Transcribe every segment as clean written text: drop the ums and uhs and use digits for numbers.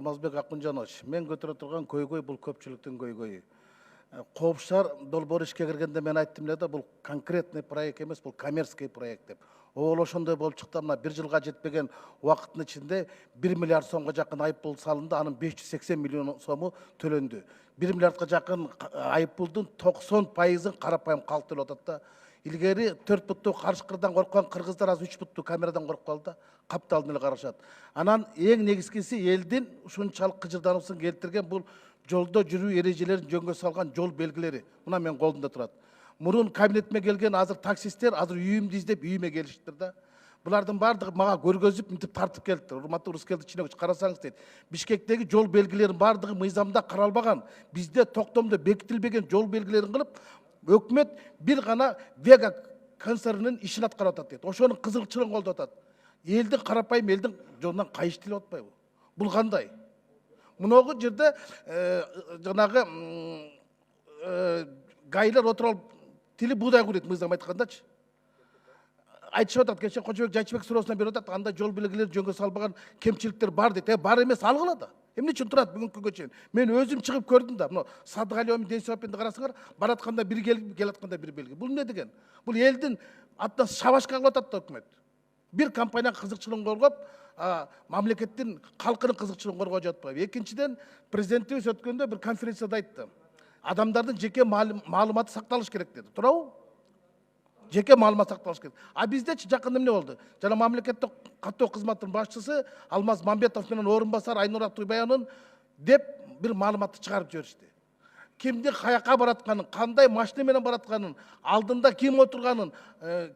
Алмазбек Акунжанович, мен көтөрө турган көйгөй бул көпчүлүктүн көйгөйү. Коопшаар долбоор ишке киргенде мен айттым эле да, бул конкретный проект эмес, бул коммерческий проект деп. Ол ошондой болуп чыкты, мына 1 жылга жетпеген убакыттын ичинде 1 миллиард сомго жакын айыппул салынды, анын 580 миллион сому төлөндү. 1 миллиардга жакын айыппулдун 90%-ын карапайым калк төлөп атат да. Илгери 4 буттуу карышкырдан корккан кыргыздар азыр 3 буттуу камерадан коркуп калды да, капталын эле карашат. Анан эң негизгиси элдин ушунчалык кыжырдануусун келтирген бул жолдо жүрүү эрежелерин жөнгө салган жол белгилери. Мына мен колумда турат. Мурун кабинетиме келген азыр таксисттер азыр үйүмдү издеп үйүмө келиштир да. Булардын бардыгы мага көргөзүп, мынтип тартып келди. Урматтуу Рускелди Чинович, карасаңыз дейт. Бишкектеги жол белгилеринин бардыгы мыйзамда каралбаган, бизде токтомдо бекитилбеген жол белгилерин кылып, өкмөт бир гана Вега концернинин ишин аткарып атат дейт. Ошонун кызыкчылыгын колдоп атат. Элдин карапайым элдин жолунан кайыштырып атпайбы? Бул кандай? Мыногу жерде жанагы гайлар отуруп тили буудай курuyт, мыйзам айткандачы. Айтышып атат, кече Кожобек Жайчыбек суроосуна берип атат, анда жол белгилери жөнгө салбаган кемчиликтер бар дейт. Бар эмес, алгыла да. Эмне үчүн турат бүгүнкү күнгө чейин? Мен өзүм чыгып көрдүм да. Мына Садыгалиев менен Денисовпенди карасаңар, баратканда бир келатканда бир белги. Бул эмне деген? Бул элдин атынан шабашка кылып атат да өкмөт. Бир компания кызыкчылыгын коргоп, мамлекеттин калкынын кызыкчылыгын коргоо жатпайбы. Экинчиден, президентибиз өткөндө бир конференцияда айтты. Адамдардын жеке маалыматы сакталыш керек деди. Туурабы? Жеке маалымат сакталыш керек. А биздечи жакында эмне болду? Жана мамлекеттик каттоо кызматынын башчысы Алмаз Мамбетов менен орун басар Айнура Туйбаянын деп бир маалыматты чыгарып жиберишти. Кимдин каяка баратканын, кандай машина менен баратканын, алдында ким отурганын,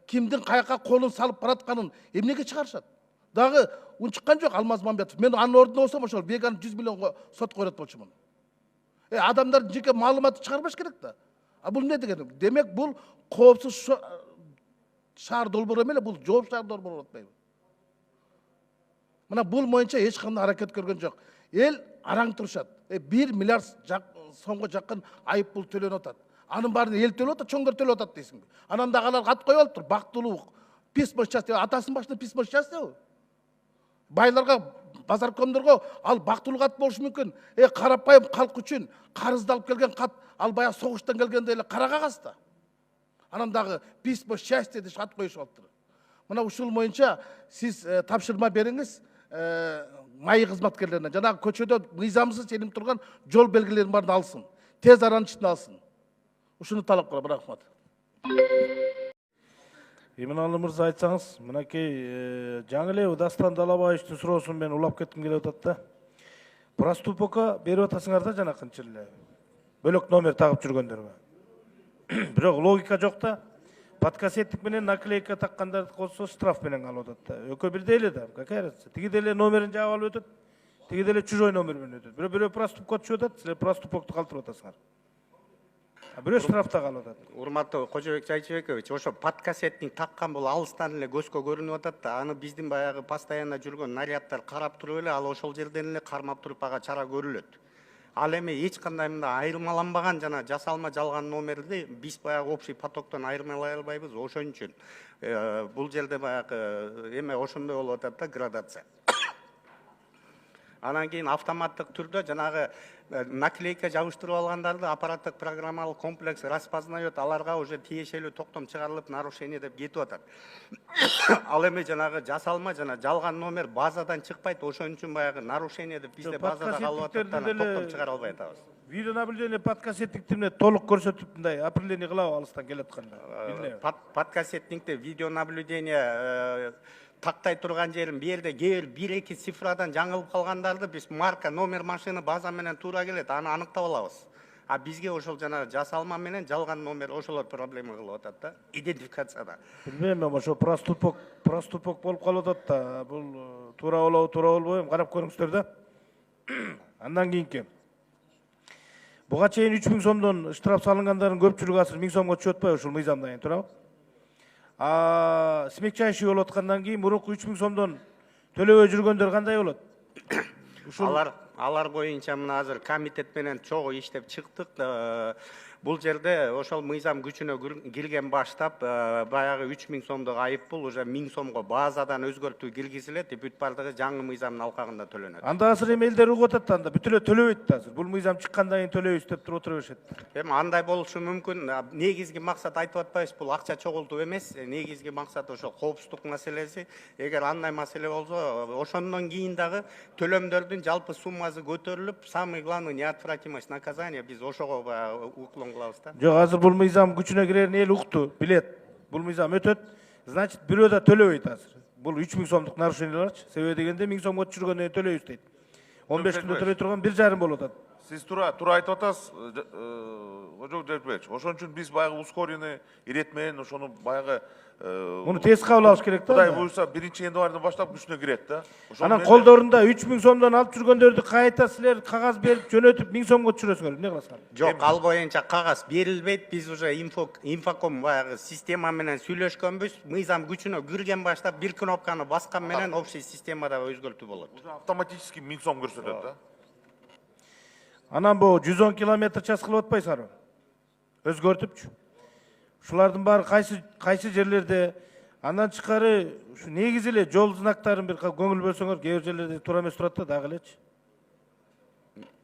кимдин каяка колун салып баратканын эмнеге чыгарышат? Дагы унчуккан жок Алмаз Мамбетов. Мен анын ордунда болсом ошол Веганы 100 миллионго сотко койрот болчумун. Адамдардын жеке маалыматы чыгарбаш керек да. А бул эмне деген? Демек бул коопсуз шаар долбоору эмес, бул жооп шаар долбоору болуп атпайбы? Мына бул боюнча эч кандай аракет көргөн жок. Эл араң турушат. 1 миллиард сомго жакын айыппул төлөнүп атат. Анын баарын эл төлөп атат, чоңдор төлөп атат дейсиңби? Анан дагы алар кат коюп алыптыр. Бактылуу письмо счастья, атасынын башында письмо счастьябы? Байларга, базаркомдорго ал бактылуу кат болушу мүмкүн. Карапайым калк үчүн карызды алып келген кат, ал баягы согуштан келгенде эле кара кагаз да. Анан дагы письмо счастья деп кат коюшуп алыптыр. Мына ушул боюнча сиз тапшырма бериңиз майы кызматкерлерине. Жанагы көчөдө мыйзамсыз сеним турган жол белгилерин баарын алсын. Тез аранын ичинде алсын. Ушуну талап кылам, рахмат. Иманалы мырза, айтсаңыз, мынакей жаңы эле Дастан Далабаевичтин суроосун мен улап кетким келип атат да. Проступокко берип атасыңар да жанакынча эле. Бөлөк номер тагып жүргөндөргө. Бирок логика жок да. Подкассеттик менен наклейка таккандарды косо штраф менен алып атат да. Экөө бирдей эле да. Какая разница? Тиги деле номерин жаап алып өтөт. Тиги деле чужой номер менен өтөт. Бирөө проступокко түшүп атат, силер проступокту калтырып атасыңар. Бирөө штрафта калып атат. Урматтуу Кожобек Жайчыбекович, ошо подкассеттин таккан бул алыстан эле көзгө көрүнүп атат да. Аны биздин баягы постоянно жүргөн наряддар карап туруп эле, ал ошол жерден эле кармап туруп ага чара көрүлөт. Ал эми эч кандай мындай айырмаланбаган жана жасалма жалган номерди биз баягы общий потоктон айырмалай албайбыз. Ошон үчүн бул жерде баягы эме ошондой болуп атат да, градация. Анан кийин автоматтык түрдө жанагы наклейка жабыштырып алгандарды аппараттык программалык комплекс распознает, аларга уже тиешелүү токтом чыгарылып нарушение деп кетип атат. Ал эми жанагы жасалма жана жалган номер базадан чыкпайт, ошон үчүн баягы нарушение деп бизде базада калып атат да, токтом чыгара албай атабыз. Видеонаблюдение подкассеттиктимне толук көрсөтүп мындай определение кылабы алыстан келатканда. Подкассеттингде видеонаблюдение тактай турган жерин бу жерде кээ бир 1-2 цифрадан жаңылып калгандарды биз марка, номер машина база менен туура келет, аны аныктап алабыз. А бизге ошол жана жасалма менен жалган номер ошолор проблема кылып атат да, идентификацияда. Билбейм, ошо проступок болуп калып атат да. Бул туура болобу, туура болбойбу, карап көрүңүздөр да. Андан кийинки. Буга чейин 3000 сомдон штраф салынгандардын көпчүлүгү азыр 1000 сомго түшүп атпайбы ушул мыйзамдан, туурабы? Смягчающий болуп аткандан кийин мурунку 3000 сомдон төлөбөй жүргөндөр кандай болот? Алар боюнча мына азыр комитет менен чогуу иштеп чыктык. Бул жерде ошол мыйзам күчүнө кирген баштап баягы 3000 сомдук айыппул уже 1000 сомго базадан өзгөртүү киргизилет, бүт бардыгы жаңы мыйзамдын алкагында төлөнөт. Анда азыр эми элдер угуп атат да, анда бүт эле төлөбөйт да азыр. Бул мыйзам чыккандан кийин төлөйбүз деп туруп отура беришет. Эми андай болушу мүмкүн. Негизги максат айтып атпайбыз, бул акча чогултуу эмес. Негизги максат ошо коопсуздук маселеси. Эгер андай маселе болсо, ошондон кийин дагы төлөмдөрдүн жалпы суммасы көтөрүлүп, самый главный неотвратимость наказания биз ошого уклон кылабыз да. Жок, азыр бул мыйзам күчүнө кирерин эл укту, билет. Бул мыйзам өтөт. Значит, бирөө да төлөбөйт азыр. Бул 3000 сомдук нарушенияларчы. Себеби дегенде 1000 сомго түшүргөндөн кийин төлөйбүз дейт. 15 күндө төлөй турган 1,5 болуп атат. Сиз туура айтып атасыз, Ожок Жербекович. Ошон үчүн биз баягы ускоренный ирет менен ошону баягы Муну тез кабыл алыш керек да. Кудай буйрса 1-январдан баштап күчүнө кирет да. Анан колдорунда 3000 сомдон алып жүргөндөрдү кайта силер кагаз берип жөнөтүп 1000 сомго түшүрөсүңөр. Эмне кыласыңар? Жок, ал боюнча кагаз берилбейт. Биз уже инфоком баягы система менен сүйлөшкөнбүз. Мыйзам күчүнө кирген баштап бир кнопканы баскан менен общий системада өзгөртүү болот. Уже автоматически 1000 сом көрсөтөт да. Анан бу 110 км/час кылып атпайсыңарбы? Өзгөртүпчү. Ушулардын баары кайсы жерлерде, андан тышкары ушу негизи эле жол знактарын бир көңүл бөлсөңөр, кээ бир жерлерде туура эмес турат да, дагы элечи.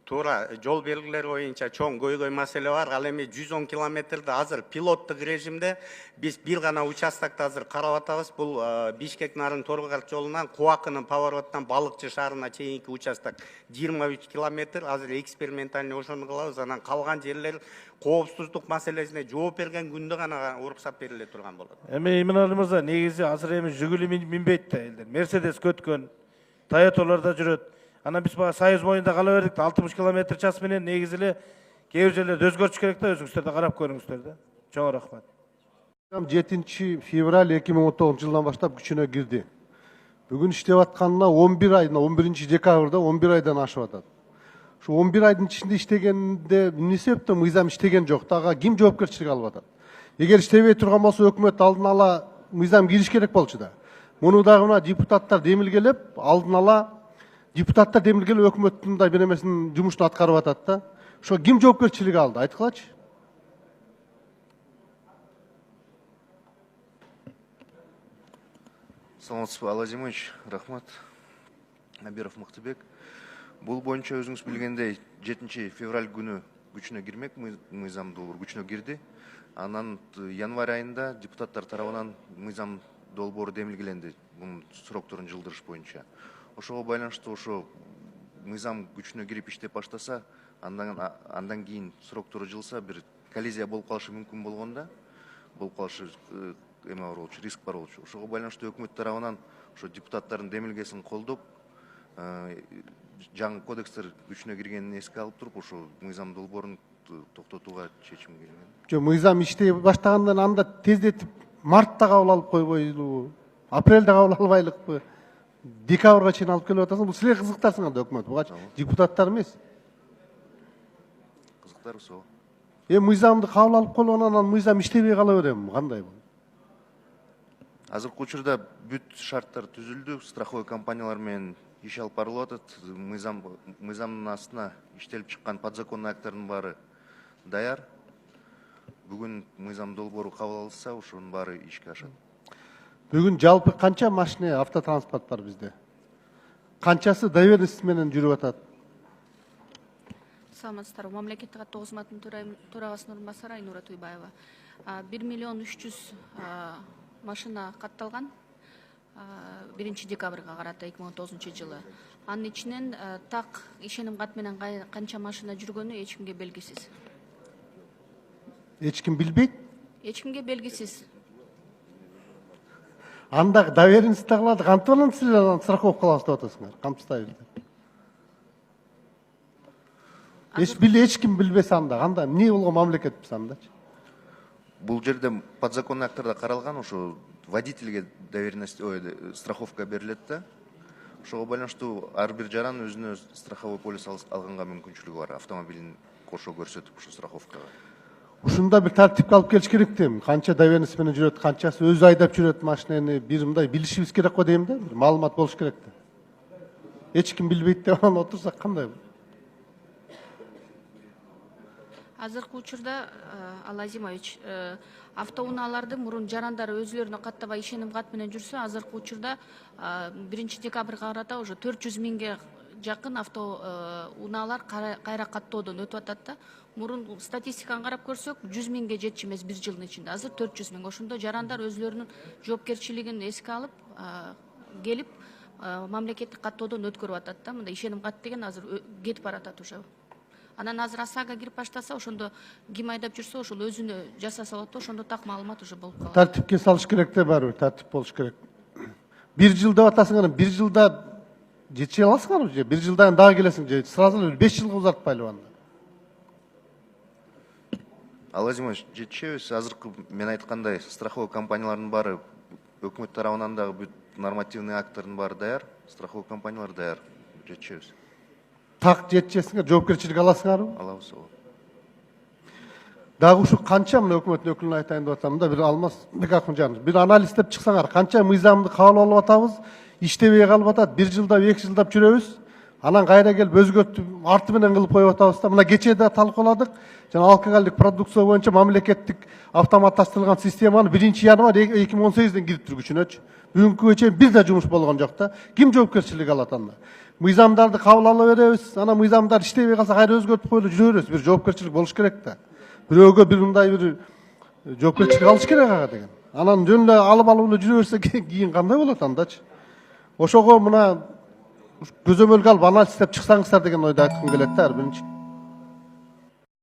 Туура, жол белгилери боюнча чоң көйгөй маселе бар. Ал эми 110 километрде азыр пилоттук режимде биз бир гана участокты азыр карап атабыз. Бул Бишкек Нарын Торгорат жолунан Куакынын поворотунан Балыкчы шаарына чейинки участок 23 километр. Азыр экспериментальный ошону кылабыз. Анан калган жерлер коопсуздук маселесине жооп берген күндө гана уруксат бериле турган болот. Эми Иманалый мырза, негизи азыр эми Жигули минбейт да элдер. Мерседес көткөн, Тойоталарда жүрөт. Анан биз бага Союз моюнда кала бердик да 60 км/час менен негизи эле кээ бир жерлерде өзгөртүш керек да, өзүңүздөр да карап көрүңүздөр да. Чоң рахмат. 7 февраль 2019 жылдан баштап күчүнө кирди. Бүгүн иштеп атканына 11 ай, 11 декабрда 11 айдан ашып атат. Şu 11 айдын ичинде иштегенде эмне себептен мыйзам иштеген жок, ага ким жоопкерчилик алып атат? Эгер иштебей турган болсо өкмөт алдын ала мыйзам кириш керек болчу да. Муну дагы мына депутаттар демилгелеп, алдын ала депутаттар демилгелеп өкмөттүн да бир эмесин жумушун аткарып атат да. Ошо ким жоопкерчилик алды? Айткылачы. Саламатсызбы, Алла Зимович, рахмат. Абиров Мактыбек. Бул боюнча өзүңүз билгендей 7 февраль күнү күчүнө кирмек мыйзам долбоор күчүнө кирди. Анан январь айында депутаттар тарабынан мыйзам долбоору демилгеленди бунун срокторун жылдырыш боюнча. Ошого байланыштуу ошо мыйзам күчүнө кирип иштеп баштаса, андан кийин сроктору жылса бир коллизия болуп калышы мүмкүн болгонда, болуп калышы эме бар болчу, риск бар болчу. Ошого байланыштуу өкмөт тарабынан ошо депутаттардын демилгесин колдоп, жаңы кодекстер күчүнө киргенин эске алып туруп, ошо мыйзам долбоорун токтотууга чечим келген. Жок, мыйзам иштей баштагандан анда тездетип мартта кабыл алып койбойлубу, апрелде кабыл албайлыкпы, декабрга чейин алып келип атасың. Бул силер кызыктарсыңар да өкмөт, буга депутаттар эмес. Кызыктар ошо. Мыйзамды кабыл алып койгондон анан мыйзам иштебей кала берем, кандай бул? Азыркы учурда бүт шарттар түзүлдү, страховой компаниялар менен иш алып барылып атат. Мыйзамдын астына иштелип чыккан подзаконный акттардын баары даяр. Бүгүн мыйзам долбоору кабыл алынса, ошонун баары ишке ашат. Бүгүн жалпы канча машина автотранспорт бар бизде? Канчасы доверенность менен жүрүп атат? Саламатсыздарбы, мамлекеттик каттоо кызматынын төрагасынын орун басары Айнура Туйбаева. 1 миллион 300 машина катталган 1 декабрга карата 2019 жылы. Анын ичинен так ишеним кат менен канча машина жүргөнү эч кимге белгисиз. Эч ким билбейт? Эч кимге белгисиз. Анда доверенность кылат, кантип анан силер страховка кылабыз деп атасыңар? Камсызтайбыз деп. Эч ким билбесе анда, кандай эмне болгон мамлекетпиз андачы? Бул жерде подзаконный акттарда каралган, ошо водительге доверенность, страховка берилет да. Ошого байланыштуу ар бир жаран өзүнө страховой полис алганга мүмкүнчүлүгү бар, автомобилин кошо көрсөтүп ошо страховкага. Ушунда бир тартипке алып келиш керек дейм. Канча доверенность менен жүрөт, канчасы өзү айдап жүрөт машинаны, бир мындай билишибиз керек го дейм да, бир маалымат болуш керек да. Эч ким билбейт деп анан отурсак кандай? азыркы учурда Алазимович, автоунааларды мурун жарандар өзүлөрүнө каттабай ишеним кат менен жүрсө, азыркы учурда 1 декабрга карата уже 400 миңге жакын автоунаалар кайра каттоодон өтүп атат да. Мурун статистиканы карап көрсөк 100 миңге жетчү эмес 1 жылдын ичинде. Азыр 400 миң. Ошондо жарандар өзүлөрүнүн жоопкерчилигин эске алып, келип мамлекеттик каттоодон өткөрүп атат да. Мындай ишеним кат деген азыр кетип баратат уже. Анан азыр АСАга кирип баштаса, ошондо ким айдап жүрсө, ошол өзүнө жасаса болот да, ошондо так маалымат уже болуп калат. Тартипке салыш керек да, баары бир тартип болуш керек. 1 жыл деп атасың, 1 жылда жетише аласыңарбы же? 1 жылдан дагы келесиң же? Сразу эле 5 жылга узартпайлы анда. Алазимович, жетишебиз. Азыркы мен айткандай страховой компаниялардын баары өкмөт тарабынан дагы бүт нормативный акттардын баары даяр, страховой компаниялар даяр. Жетишебиз. Так жетишесиңер, жоопкерчилик аласыңарбы? Алабыз, ооба. Дагы ушу канча, мына өкмөттүн өкүлүнө айтайын деп атам да, бир Алмаз Бекакмжанович, бир анализдеп чыксаңар, канча мыйзамды кабыл алып атабыз, иштебей калып атат, 1 жылдап, 2 жылдап жүрөбүз. Анан кайра келип өзгөртүп, арты менен кылып коюп атабыз да. Мына кечээ да талкууладык. Жана алкоголдук продукция боюнча мамлекеттик автоматташтырылган системаны 1-январь 2018ден кириптир күчүнөчү. Бүгүнкүгө чейин бир да жумуш болгон жок да. Ким жоопкерчилик алат анда? Мыйзамдарды кабыл ала беребиз, анан мыйзамдар иштебей калса кайра өзгөртүп коюлу жүрө беребиз. Бир жоопкерчилик болуш керек да. Бирөөгө бир мындай бир жоопкерчилик алыш керек ага деген. Анан жөн эле алып эле жүрө берсе кийин кандай болот андачы? Ошого мына көзөмөлгө алып анализ иштеп чыксаңыздар деген ойду айткым келет да, биринчи.